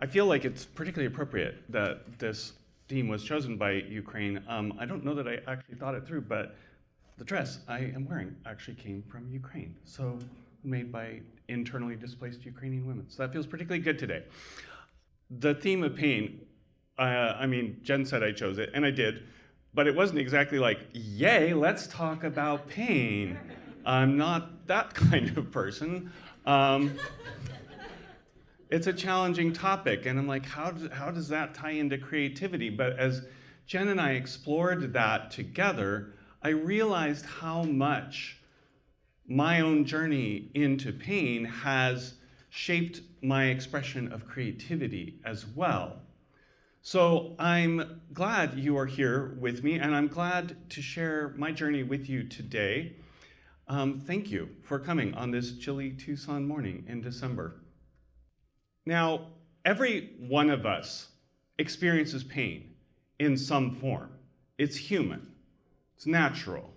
feel like it's particularly appropriate that this theme was chosen by Ukraine. I don't know that I actually thought it through, but the dress I am wearing actually came from Ukraine. So made by internally displaced Ukrainian women. So that feels particularly good today. The theme of pain, Jen said I chose it, and I did, but it wasn't exactly like, yay, let's talk about pain. I'm not that kind of person. It's a challenging topic, and I'm like, how does that tie into creativity? But as Jen and I explored that together, I realized how much my own journey into pain has shaped my expression of creativity as well. So I'm glad you are here with me, and I'm glad to share my journey with you today. Thank you for coming on this chilly Tucson morning in December. Now, every one of us experiences pain in some form. It's human. It's natural.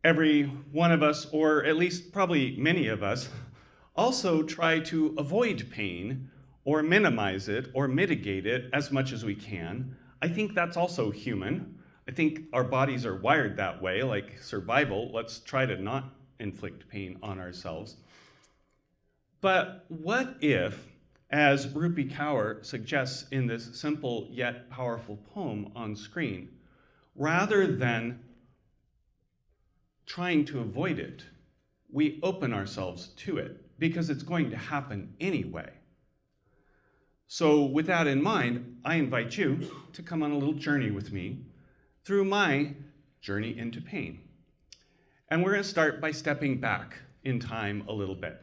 Every one of us, or at least probably many of us, also try to avoid pain or minimize it or mitigate it as much as we can. I think that's also human. I think our bodies are wired that way, like survival. Let's try to not inflict pain on ourselves. But what if, as Rupi Kaur suggests in this simple yet powerful poem on screen, rather than trying to avoid it, we open ourselves to it because it's going to happen anyway. So with that in mind, I invite you to come on a little journey with me through my journey into pain. And we're going to start by stepping back in time a little bit.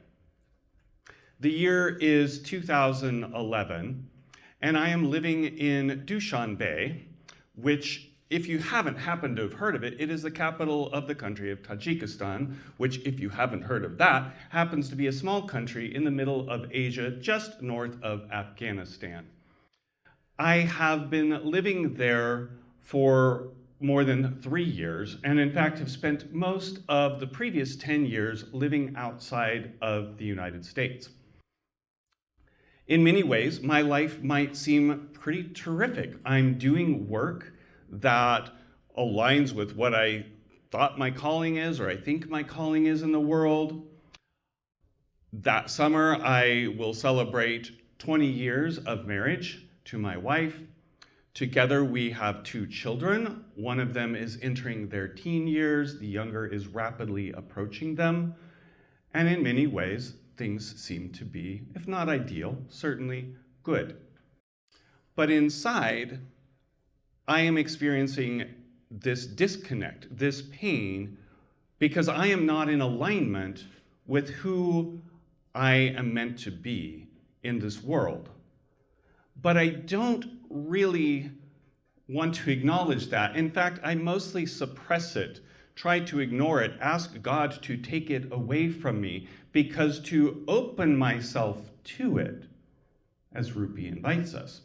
The year is 2011, and I am living in Dushanbe, which, if you haven't happened to have heard of it, it is the capital of the country of Tajikistan, which, if you haven't heard of that, happens to be a small country in the middle of Asia, just north of Afghanistan. I have been living there for more than 3 years, and in fact have spent most of the previous 10 years living outside of the United States. In many ways, my life might seem pretty terrific. I'm doing work that aligns with what I thought my calling is, or I think my calling is in the world. That summer, I will celebrate 20 years of marriage to my wife. Together, we have 2 children. One of them is entering their teen years. The younger is rapidly approaching them. And in many ways, things seem to be, if not ideal, certainly good. But inside, I am experiencing this disconnect, this pain, because I am not in alignment with who I am meant to be in this world. But I don't really want to acknowledge that. In fact, I mostly suppress it, try to ignore it, ask God to take it away from me, because to open myself to it, as Rupi invites us,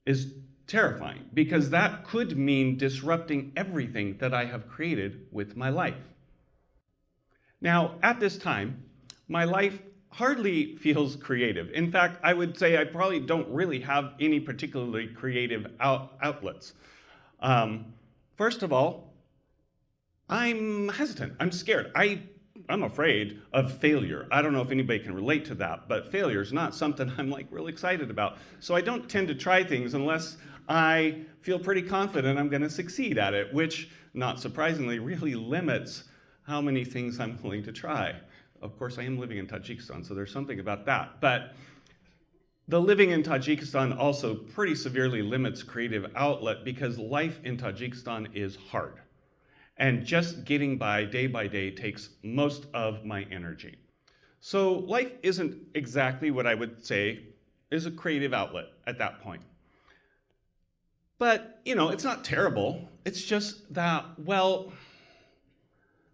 is terrifying, because that could mean disrupting everything that I have created with my life. Now, at this time, my life hardly feels creative. In fact, I would say I probably don't really have any particularly creative outlets. First of all, I'm hesitant. I'm scared. I'm afraid of failure. I don't know if anybody can relate to that, but failure is not something I'm real excited about. So I don't tend to try things unless I feel pretty confident I'm going to succeed at it, which, not surprisingly, really limits how many things I'm willing to try. Of course, I am living in Tajikistan, so there's something about that. But the living in Tajikistan also pretty severely limits creative outlet, because life in Tajikistan is hard. And just getting by day takes most of my energy. So life isn't exactly what I would say is a creative outlet at that point. But, it's not terrible. It's just that,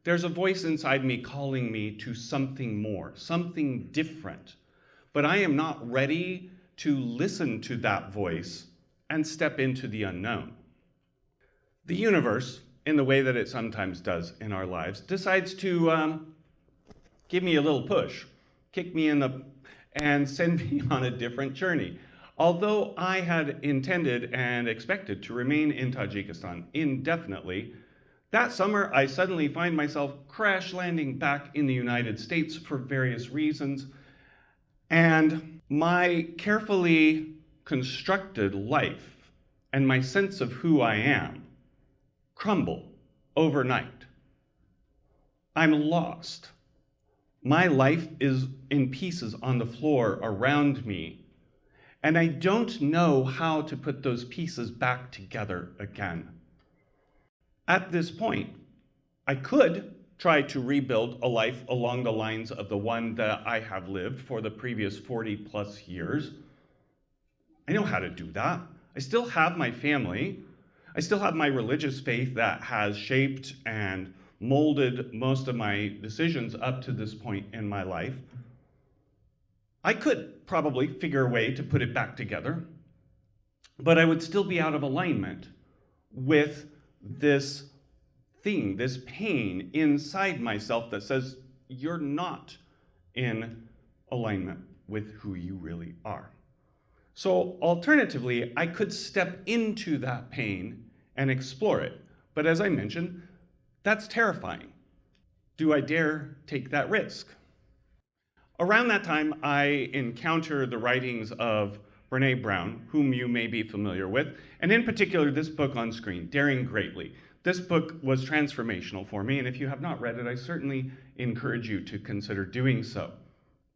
there's a voice inside me calling me to something more, something different. But I am not ready to listen to that voice and step into the unknown. The universe, in the way that it sometimes does in our lives, decides to give me a little push, kick me in the and send me on a different journey. Although I had intended and expected to remain in Tajikistan indefinitely, that summer I suddenly find myself crash landing back in the United States for various reasons, and my carefully constructed life and my sense of who I am crumble overnight. I'm lost. My life is in pieces on the floor around me, and I don't know how to put those pieces back together again. At this point, I could try to rebuild a life along the lines of the one that I have lived for the previous 40 plus years. I know how to do that. I still have my family. I still have my religious faith that has shaped and molded most of my decisions up to this point in my life. I could probably figure a way to put it back together, but I would still be out of alignment with this thing, this pain inside myself that says you're not in alignment with who you really are. So alternatively, I could step into that pain and explore it. But as I mentioned, that's terrifying. Do I dare take that risk? Around that time, I encounter the writings of Brené Brown, whom you may be familiar with, and in particular, this book on screen, Daring Greatly. This book was transformational for me, and if you have not read it, I certainly encourage you to consider doing so.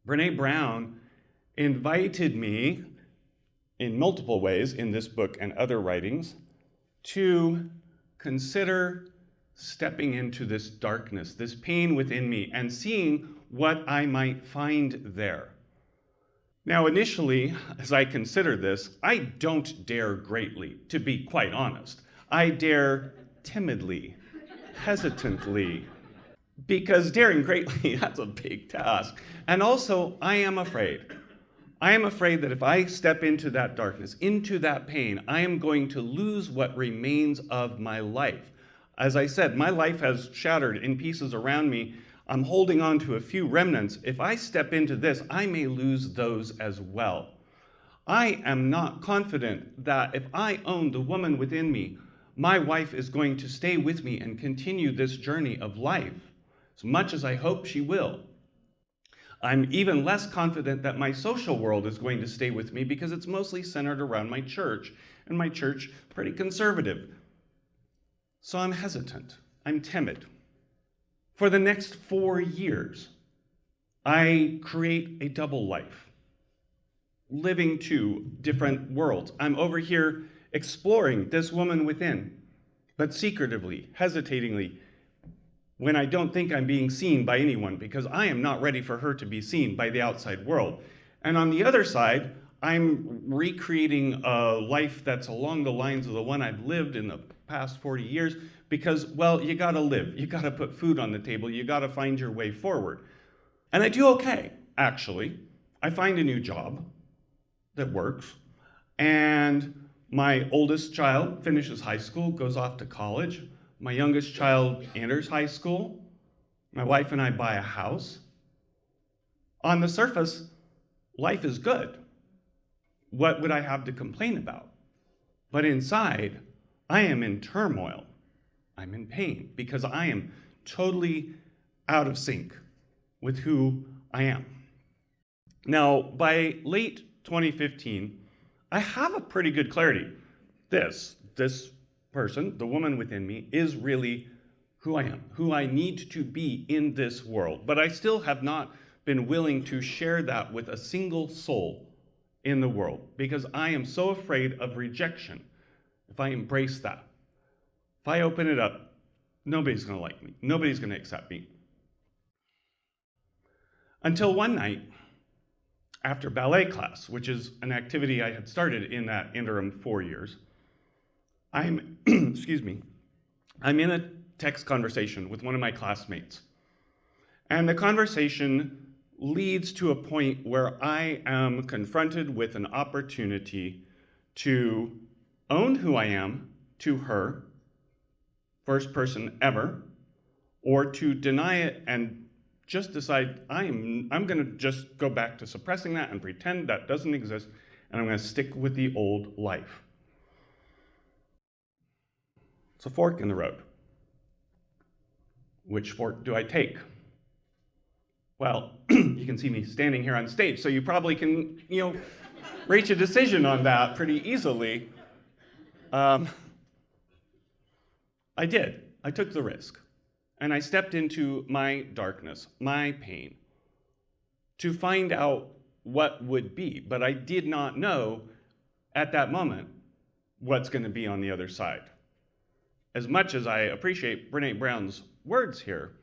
Brené Brown invited me in multiple ways in this book and other writings to consider stepping into this darkness, this pain within me, and seeing what I might find there. Now, initially, as I consider this, I don't dare greatly, to be quite honest. I dare timidly, hesitantly, because daring greatly, that's a big task. And also, I am afraid. I am afraid that if I step into that darkness, into that pain, I am going to lose what remains of my life. As I said, my life has shattered in pieces around me. I'm holding on to a few remnants. If I step into this, I may lose those as well. I am not confident that if I own the woman within me, my wife is going to stay with me and continue this journey of life, as much as I hope she will. I'm even less confident that my social world is going to stay with me because it's mostly centered around my church, and my church pretty conservative. So I'm hesitant, I'm timid. For the next 4 years, I create a double life, living two different worlds. I'm over here exploring this woman within, but secretively, hesitatingly, when I don't think I'm being seen by anyone, because I am not ready for her to be seen by the outside world. And on the other side, I'm recreating a life that's along the lines of the one I've lived in the past 40 years, because, well, you gotta live, you gotta put food on the table, you gotta find your way forward. And I do okay, actually. I find a new job that works, and my oldest child finishes high school, goes off to college. My youngest child enters high school. My wife and I buy a house. On the surface, life is good. What would I have to complain about? But inside, I am in turmoil. I'm in pain because I am totally out of sync with who I am. Now, by late 2015, I have a pretty good clarity. This person, the woman within me, is really who I am, who I need to be in this world. But I still have not been willing to share that with a single soul in the world because I am so afraid of rejection if I embrace that. If I open it up, nobody's going to like me. Nobody's going to accept me. Until one night, after ballet class, which is an activity I had started in that interim 4 years, I'm I'm in a text conversation with one of my classmates. And the conversation leads to a point where I am confronted with an opportunity to own who I am to her, first person ever, or to deny it and just decide I'm going to just go back to suppressing that and pretend that doesn't exist, and I'm going to stick with the old life. It's a fork in the road. Which fork do I take? Well, you can see me standing here on stage, so you probably can, reach a decision on that pretty easily. I did. I took the risk. And I stepped into my darkness, my pain, to find out what would be. But I did not know at that moment what's going to be on the other side. As much as I appreciate Brené Brown's words here,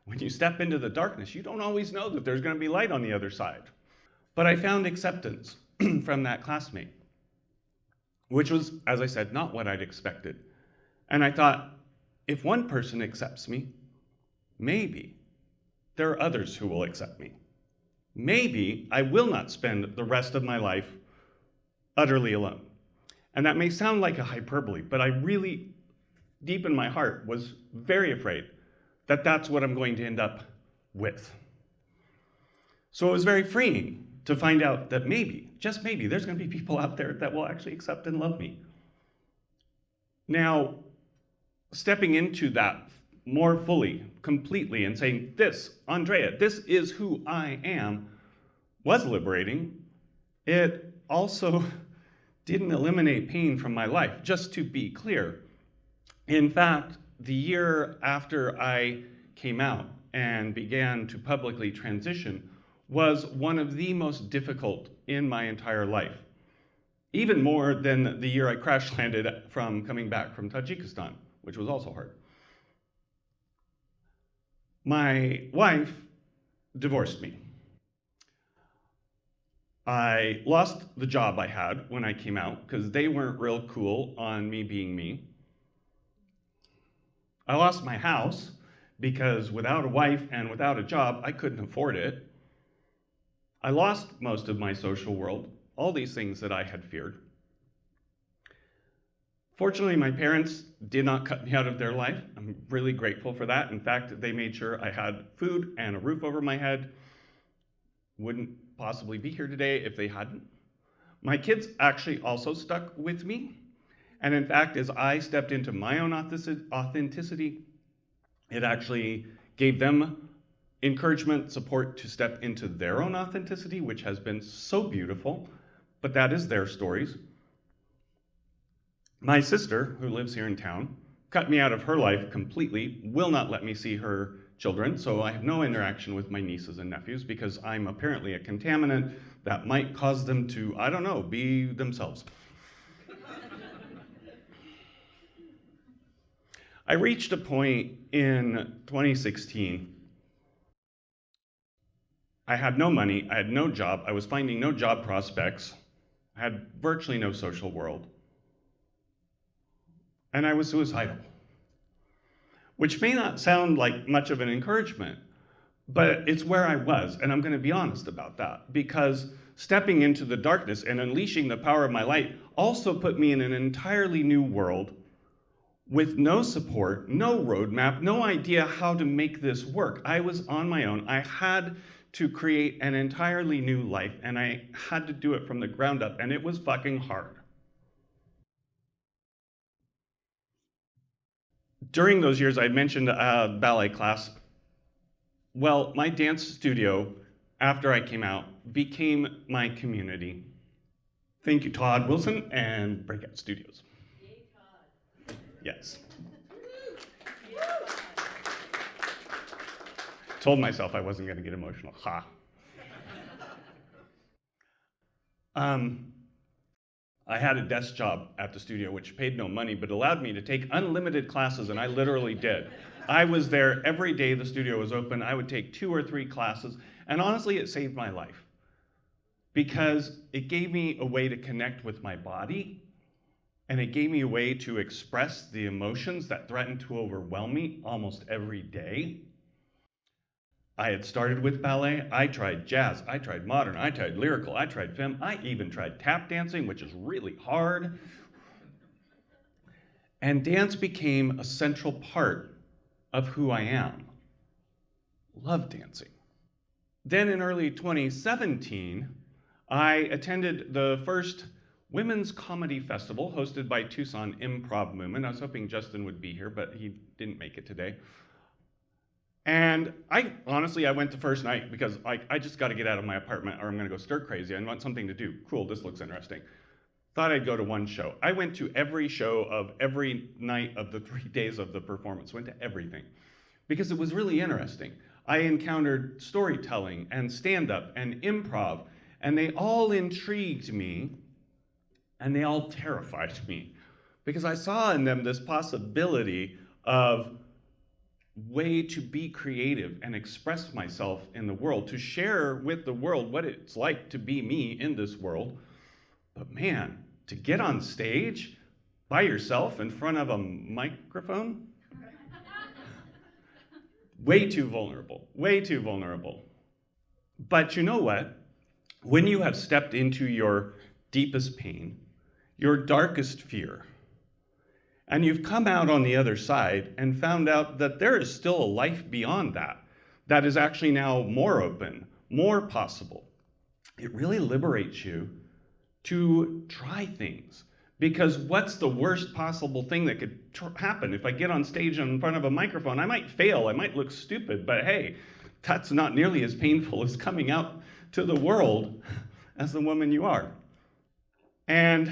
when you step into the darkness, you don't always know that there's going to be light on the other side. But I found acceptance from that classmate, which was, as I said, not what I'd expected. And I thought, if one person accepts me, maybe there are others who will accept me. Maybe I will not spend the rest of my life utterly alone. And that may sound like a hyperbole, but I really, deep in my heart, was very afraid that that's what I'm going to end up with. So it was very freeing to find out that maybe, just maybe, there's going to be people out there that will actually accept and love me. Now, stepping into that more fully, completely, and saying, this, Andrea, this is who I am, was liberating. It also didn't eliminate pain from my life, just to be clear. In fact, the year after I came out and began to publicly transition was one of the most difficult in my entire life, even more than the year I crash landed from coming back from Tajikistan, which was also hard. My wife divorced me. I lost the job I had when I came out because they weren't real cool on me being me. I lost my house because without a wife and without a job, I couldn't afford it. I lost most of my social world, all these things that I had feared. Fortunately, my parents did not cut me out of their life. I'm really grateful for that. In fact, they made sure I had food and a roof over my head. Wouldn't possibly be here today if they hadn't. My kids actually also stuck with me. And in fact, as I stepped into my own authenticity, it actually gave them encouragement, support to step into their own authenticity, which has been so beautiful, but that is their stories. My sister, who lives here in town, cut me out of her life completely, will not let me see her children, so I have no interaction with my nieces and nephews because I'm apparently a contaminant that might cause them to, I don't know, be themselves. I reached a point in 2016. I had no money, I had no job, I was finding no job prospects, I had virtually no social world. And I was suicidal, which may not sound like much of an encouragement, but it's where I was, and I'm going to be honest about that, because stepping into the darkness and unleashing the power of my light also put me in an entirely new world with no support, no roadmap, no idea how to make this work. I was on my own. I had to create an entirely new life, and I had to do it from the ground up, and it was fucking hard. During those years, I mentioned ballet class. Well, my dance studio, after I came out, became my community. Thank you, Todd Wilson and Breakout Studios. Yay, Todd. Yes. Told myself I wasn't going to get emotional. Ha. I had a desk job at the studio, which paid no money, but allowed me to take unlimited classes, and I literally did. I was there every day the studio was open. I would take 2 or 3 classes, and honestly, it saved my life because it gave me a way to connect with my body, and it gave me a way to express the emotions that threatened to overwhelm me almost every day. I had started with ballet, I tried jazz, I tried modern, I tried lyrical, I tried femme, I even tried tap dancing, which is really hard. And dance became a central part of who I am. Love dancing. Then in early 2017, I attended the first Women's Comedy Festival hosted by Tucson Improv Movement. I was hoping Justin would be here, but he didn't make it today. And I went the first night because I just got to get out of my apartment or I'm going to go stir crazy. I want something to do. Cool, this looks interesting. Thought I'd go to one show. I went to every show of every night of the 3 days of the performance, went to everything, because it was really interesting. I encountered storytelling and stand-up and improv, and they all intrigued me, and they all terrified me, because I saw in them this possibility of way to be creative and express myself in the world, to share with the world what it's like to be me in this world. But man, to get on stage by yourself in front of a microphone, way too vulnerable, way too vulnerable. But you know what? When you have stepped into your deepest pain, your darkest fear, and you've come out on the other side and found out that there is still a life beyond that, that is actually now more open, more possible, it really liberates you to try things. Because what's the worst possible thing that could happen? If I get on stage in front of a microphone, I might fail, I might look stupid, but hey, that's not nearly as painful as coming out to the world as the woman you are. And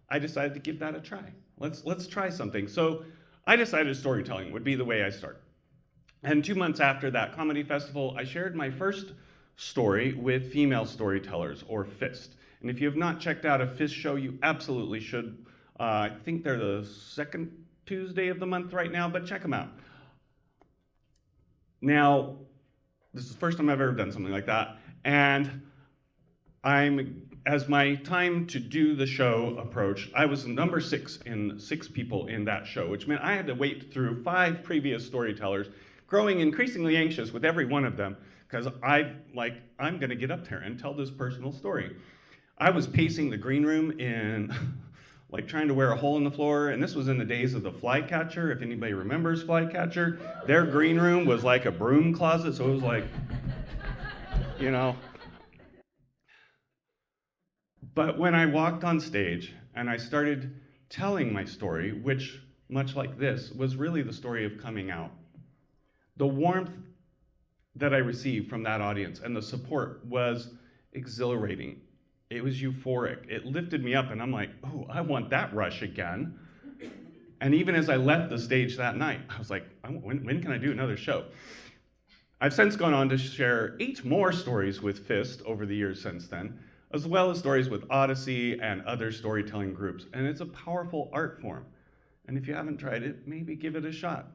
I decided to give that a try. Let's try something. So I decided storytelling would be the way I start. And 2 months after that comedy festival, I shared my first story with female storytellers, or FIST. And if you have not checked out a FIST show, you absolutely should. I think they're the second Tuesday of the month right now, but check them out. Now, this is the first time I've ever done something like that, and as my time to do the show approached, I was number 6 in 6 people in that show, which meant I had to wait through 5 previous storytellers, growing increasingly anxious with every one of them, because I'm gonna get up there and tell this personal story. I was pacing the green room in, trying to wear a hole in the floor, and this was in the days of the Flycatcher. If anybody remembers Flycatcher, their green room was like a broom closet, so it was like, you know. But when I walked on stage and I started telling my story, which, much like this, was really the story of coming out, the warmth that I received from that audience and the support was exhilarating. It was euphoric. It lifted me up, and I'm like, oh, I want that rush again. And even as I left the stage that night, I was like, when can I do another show? I've since gone on to share 8 more stories with FIST over the years since then, as well as stories with Odyssey and other storytelling groups. And it's a powerful art form. And if you haven't tried it, maybe give it a shot.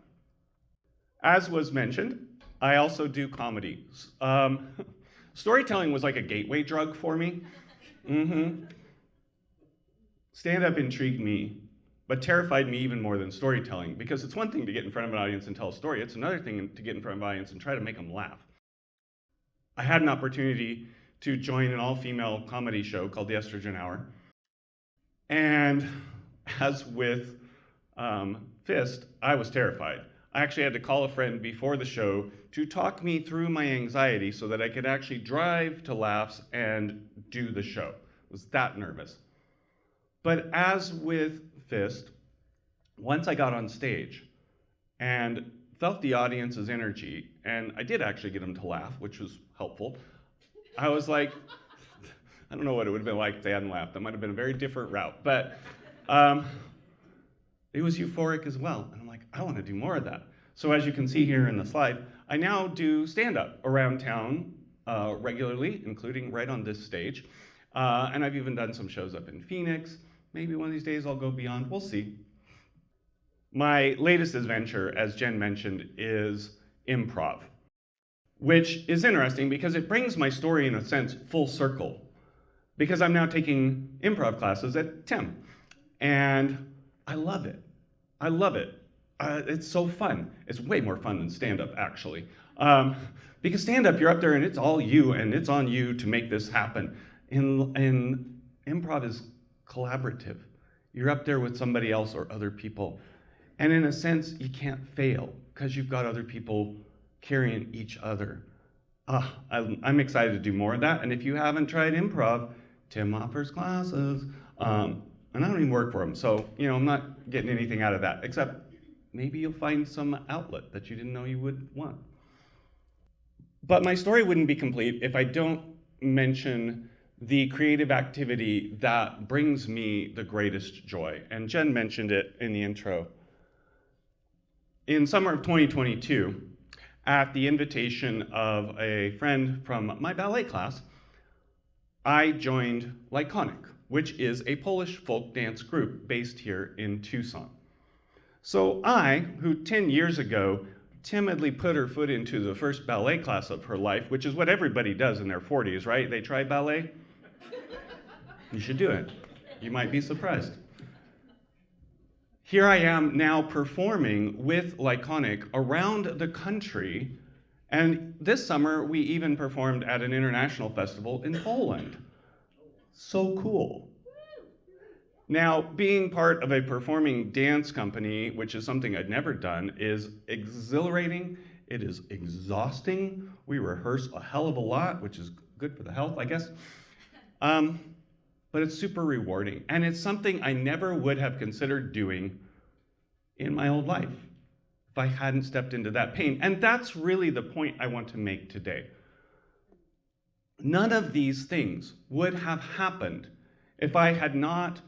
As was mentioned, I also do comedy. Storytelling was like a gateway drug for me. Stand-up intrigued me, but terrified me even more than storytelling, because it's one thing to get in front of an audience and tell a story. It's another thing to get in front of an audience and try to make them laugh. I had an opportunity to join an all-female comedy show called The Estrogen Hour. And as with FIST, I was terrified. I actually had to call a friend before the show to talk me through my anxiety so that I could actually drive to laughs and do the show. I was that nervous. But as with FIST, once I got on stage and felt the audience's energy, and I did actually get them to laugh, which was helpful, I was like, I don't know what it would have been like if they hadn't laughed. That might have been a very different route, but it was euphoric as well. And I'm like, I want to do more of that. So as you can see here in the slide, I now do stand-up around town regularly, including right on this stage. And I've even done some shows up in Phoenix. Maybe one of these days I'll go beyond, we'll see. My latest adventure, as Jen mentioned, is improv, which is interesting because it brings my story, in a sense, full circle. Because I'm now taking improv classes at TEM, and I love it. I love it. It's so fun. It's way more fun than stand-up, actually. Because stand-up, you're up there and it's all you, and it's on you to make this happen. In improv is collaborative. You're up there with somebody else or other people. And in a sense, you can't fail because you've got other people carrying each other. I'm excited to do more of that. And if you haven't tried improv, Tim offers classes. And I don't even work for him, so I'm not getting anything out of that, except maybe you'll find some outlet that you didn't know you would want. But my story wouldn't be complete if I don't mention the creative activity that brings me the greatest joy. And Jen mentioned it in the intro. In summer of 2022, at the invitation of a friend from my ballet class, I joined Lajkonik, which is a Polish folk dance group based here in Tucson. So I, who 10 years ago timidly put her foot into the first ballet class of her life, which is what everybody does in their 40s, right? They try ballet? You should do it. You might be surprised. Here I am now performing with Lajkonik around the country, and this summer we even performed at an international festival in Poland. So cool. Now, being part of a performing dance company, which is something I'd never done, is exhilarating. It is exhausting. We rehearse a hell of a lot, which is good for the health, I guess. But it's super rewarding. And it's something I never would have considered doing in my old life if I hadn't stepped into that pain. And that's really the point I want to make today. None of these things would have happened if I had not,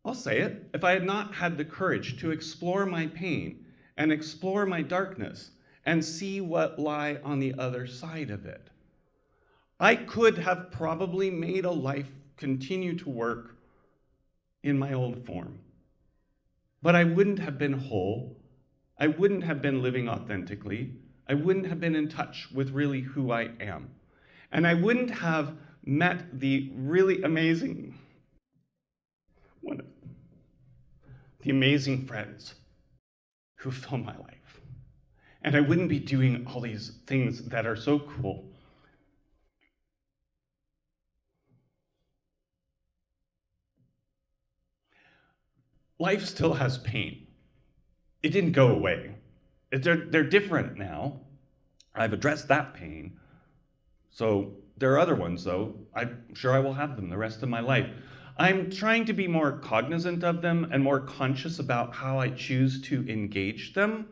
I'll say it, if I had not had the courage to explore my pain and explore my darkness and see what lie on the other side of it. I could have probably made a life continue to work in my old form, but I wouldn't have been whole. I wouldn't have been living authentically. I wouldn't have been in touch with really who I am. And I wouldn't have met the really amazing, the amazing friends who fill my life. And I wouldn't be doing all these things that are so cool. Life still has pain. It didn't go away. They're different now. I've addressed that pain. So there are other ones, though. I'm sure I will have them the rest of my life. I'm trying to be more cognizant of them and more conscious about how I choose to engage them.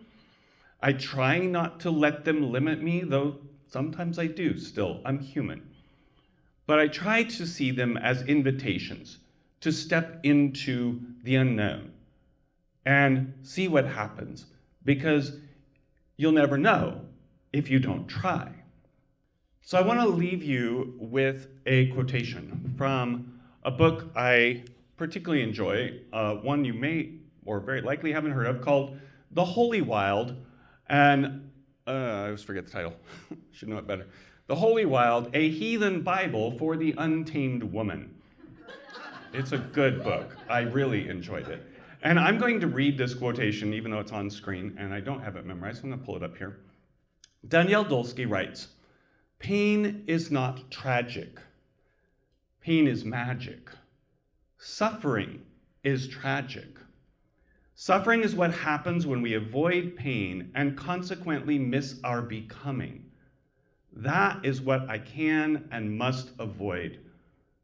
I try not to let them limit me, though sometimes I do still. I'm human. But I try to see them as invitations to step into the unknown and see what happens, because you'll never know if you don't try. So I want to leave you with a quotation from a book I particularly enjoy, one you may or very likely haven't heard of, called The Holy Wild, and I always forget the title, should know it better. The Holy Wild, A Heathen Bible for the Untamed Woman. It's a good book. I really enjoyed it. And I'm going to read this quotation, even though it's on screen, and I don't have it memorized, so I'm going to pull it up here. Danielle Dulski writes, "Pain is not tragic. Pain is magic. Suffering is tragic. Suffering is what happens when we avoid pain and consequently miss our becoming. That is what I can and must avoid.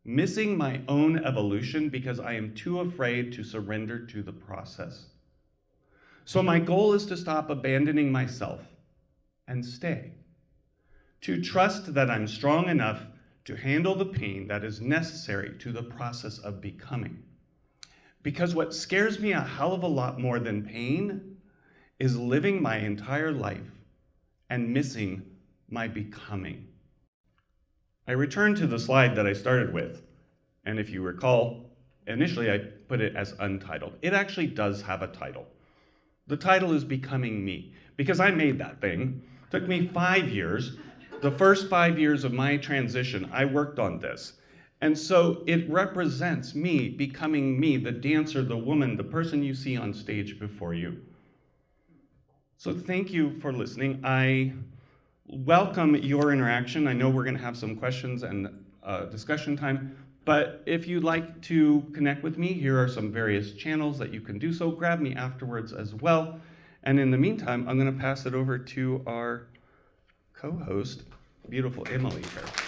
Missing my own evolution because I am too afraid to surrender to the process. So my goal is to stop abandoning myself and stay. To trust that I'm strong enough to handle the pain that is necessary to the process of becoming. Because what scares me a hell of a lot more than pain is living my entire life and missing my becoming." I return to the slide that I started with, and if you recall, initially I put it as untitled. It actually does have a title. The title is Becoming Me, because I made that thing. It took me 5 years. The first 5 years of my transition, I worked on this. And so it represents me becoming me, the dancer, the woman, the person you see on stage before you. So thank you for listening. I welcome your interaction. I know we're going to have some questions and discussion time, but if you'd like to connect with me, here are some various channels that you can do so. Grab me afterwards as well. And in the meantime, I'm going to pass it over to our co-host, beautiful Emily here.